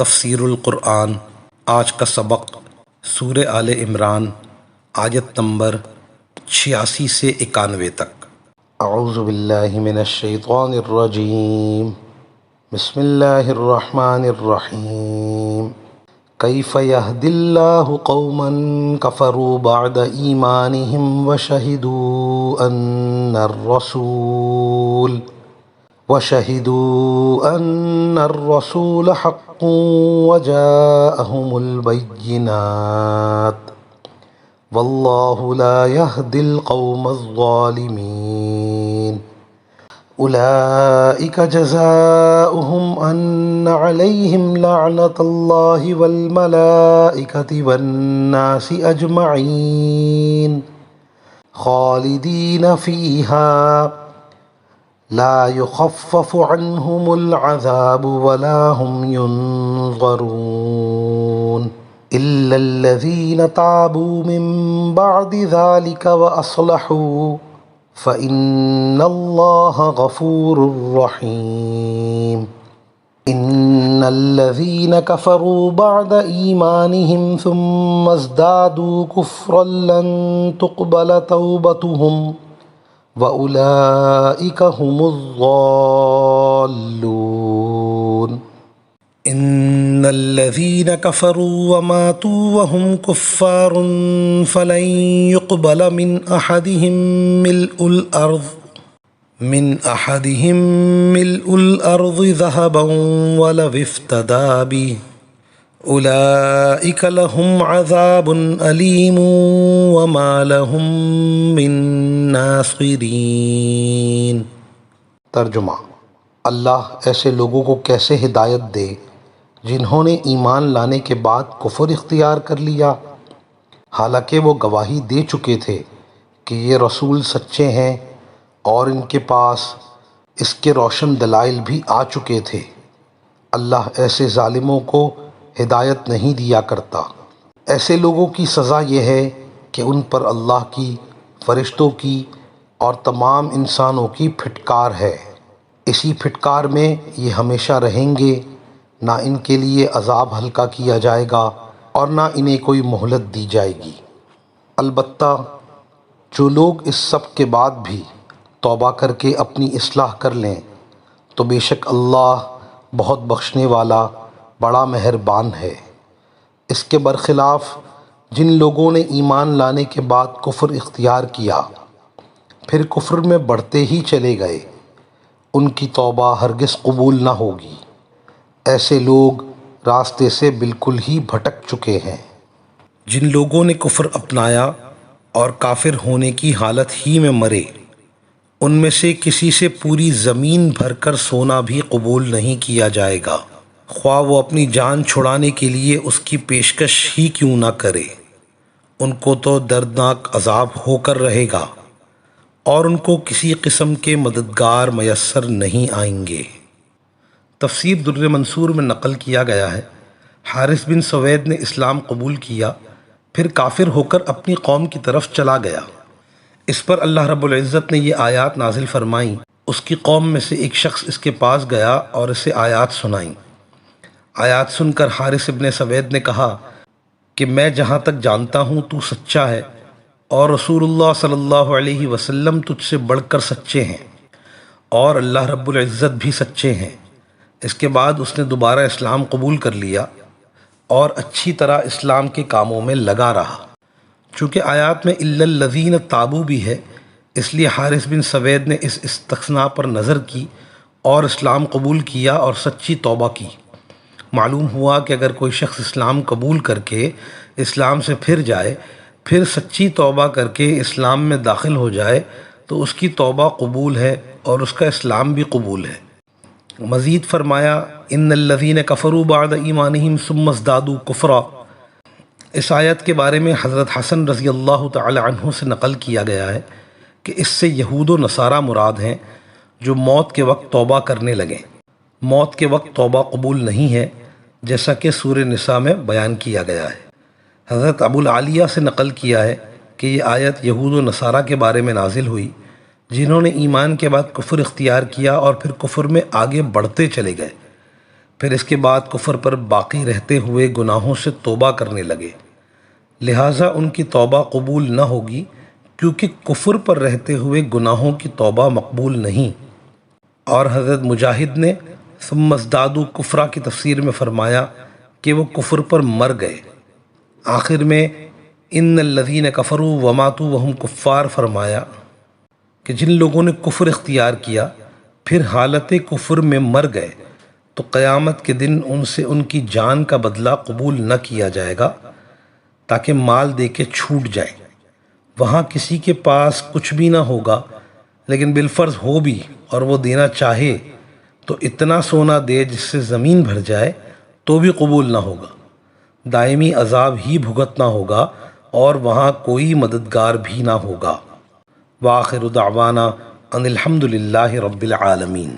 تفسیر القرآن۔ آج کا سبق سورہ آل عمران آیت نمبر 86 سے 91 تک۔ اعوذ باللہ من الشیطان الرجیم، بسم اللہ الرحمن الرحیم۔ کیف یہدی اللہ قوما کفروا بعد ایمانہم وشہدوا ان الرسول حق وجاءہم البینات واللہ لا یہدی القوم الظالمین۔ اولئک جزاؤہم ان علیہم لعنۃ اللہ والملائکۃ والناس اجمعین خالدین فیہا لا یخفف عنہم العذاب ولا هم ینظرون إلا الذين تابوا من بعد ذلك وأصلحوا فإن الله غفور رحيم۔ إن الذين كفروا بعد إيمانهم ثم ازدادوا كفرا لن تقبل توبتهم وأولئك هم الضالون۔ ان الذين كفروا وماتوا وهم كفار فلن يقبل من احدهم ملء الارض ذهبا ولو افتدى به اولئك لهم عذاب الیم وما لهم من ناصرین۔ ترجمہ: اللہ ایسے لوگوں کو کیسے ہدایت دے جنہوں نے ایمان لانے کے بعد کفر اختیار کر لیا، حالانکہ وہ گواہی دے چکے تھے کہ یہ رسول سچے ہیں اور ان کے پاس اس کے روشن دلائل بھی آ چکے تھے۔ اللہ ایسے ظالموں کو ہدایت نہیں دیا کرتا۔ ایسے لوگوں کی سزا یہ ہے کہ ان پر اللہ کی، فرشتوں کی اور تمام انسانوں کی پھٹکار ہے۔ اسی پھٹکار میں یہ ہمیشہ رہیں گے، نہ ان کے لیے عذاب ہلکا کیا جائے گا اور نہ انہیں کوئی مہلت دی جائے گی۔ البتہ جو لوگ اس سب کے بعد بھی توبہ کر کے اپنی اصلاح کر لیں تو بے شک اللہ بہت بخشنے والا، بڑا مہربان ہے۔ اس کے برخلاف جن لوگوں نے ایمان لانے کے بعد کفر اختیار کیا پھر کفر میں بڑھتے ہی چلے گئے، ان کی توبہ ہرگز قبول نہ ہوگی۔ ایسے لوگ راستے سے بالکل ہی بھٹک چکے ہیں۔ جن لوگوں نے کفر اپنایا اور کافر ہونے کی حالت ہی میں مرے، ان میں سے کسی سے پوری زمین بھر کر سونا بھی قبول نہیں کیا جائے گا، خواہ وہ اپنی جان چھڑانے کے لیے اس کی پیشکش ہی کیوں نہ کرے۔ ان کو تو دردناک عذاب ہو کر رہے گا اور ان کو کسی قسم کے مددگار میسر نہیں آئیں گے۔ تفسیر در منصور میں نقل کیا گیا ہے، حارث بن سوید نے اسلام قبول کیا، پھر کافر ہو کر اپنی قوم کی طرف چلا گیا۔ اس پر اللہ رب العزت نے یہ آیات نازل فرمائیں۔ اس کی قوم میں سے ایک شخص اس کے پاس گیا اور اسے آیات سنائیں۔ آیات سن کر حارث بن سوید نے کہا کہ میں جہاں تک جانتا ہوں تو سچا ہے اور رسول اللہ صلی اللہ علیہ وسلم تجھ سے بڑھ کر سچے ہیں اور اللہ رب العزت بھی سچے ہیں۔ اس کے بعد اس نے دوبارہ اسلام قبول کر لیا اور اچھی طرح اسلام کے کاموں میں لگا رہا۔ چونکہ آیات میں الا الذین تابوا بھی ہے، اس لیے حارث بن سوید نے اس استثناء پر نظر کی اور اسلام قبول کیا اور سچی توبہ کی۔ معلوم ہوا کہ اگر کوئی شخص اسلام قبول کر کے اسلام سے پھر جائے، پھر سچی توبہ کر کے اسلام میں داخل ہو جائے تو اس کی توبہ قبول ہے اور اس کا اسلام بھی قبول ہے۔ مزید فرمایا ان الذین کفروا بعد ایمانہم ثم ازدادوا کفرا۔ اس آیت کے بارے میں حضرت حسن رضی اللہ تعالی عنہ سے نقل کیا گیا ہے کہ اس سے یہود و نصارہ مراد ہیں جو موت کے وقت توبہ کرنے لگیں۔ موت کے وقت توبہ قبول نہیں ہے، جیسا کہ سورہ نساء میں بیان کیا گیا ہے۔ حضرت ابو العالیہ سے نقل کیا ہے کہ یہ آیت یہود و نصارہ کے بارے میں نازل ہوئی جنہوں نے ایمان کے بعد کفر اختیار کیا اور پھر کفر میں آگے بڑھتے چلے گئے۔ پھر اس کے بعد کفر پر باقی رہتے ہوئے گناہوں سے توبہ کرنے لگے، لہٰذا ان کی توبہ قبول نہ ہوگی، کیونکہ کفر پر رہتے ہوئے گناہوں کی توبہ مقبول نہیں۔ اور حضرت مجاہد نے ثم ازدادوا کفرا کی تفسیر میں فرمایا کہ وہ کفر پر مر گئے۔ آخر میں ان الذین کفروا وماتوا وہم کفار فرمایا کہ جن لوگوں نے کفر اختیار کیا پھر حالت کفر میں مر گئے تو قیامت کے دن ان سے ان کی جان کا بدلہ قبول نہ کیا جائے گا تاکہ مال دے کے چھوٹ جائے۔ وہاں کسی کے پاس کچھ بھی نہ ہوگا، لیکن بالفرض ہو بھی اور وہ دینا چاہے تو اتنا سونا دے جس سے زمین بھر جائے تو بھی قبول نہ ہوگا، دائمی عذاب ہی بھگتنا ہوگا اور وہاں کوئی مددگار بھی نہ ہوگا۔ وآخر دعوانا ان الحمد للہ رب العالمین۔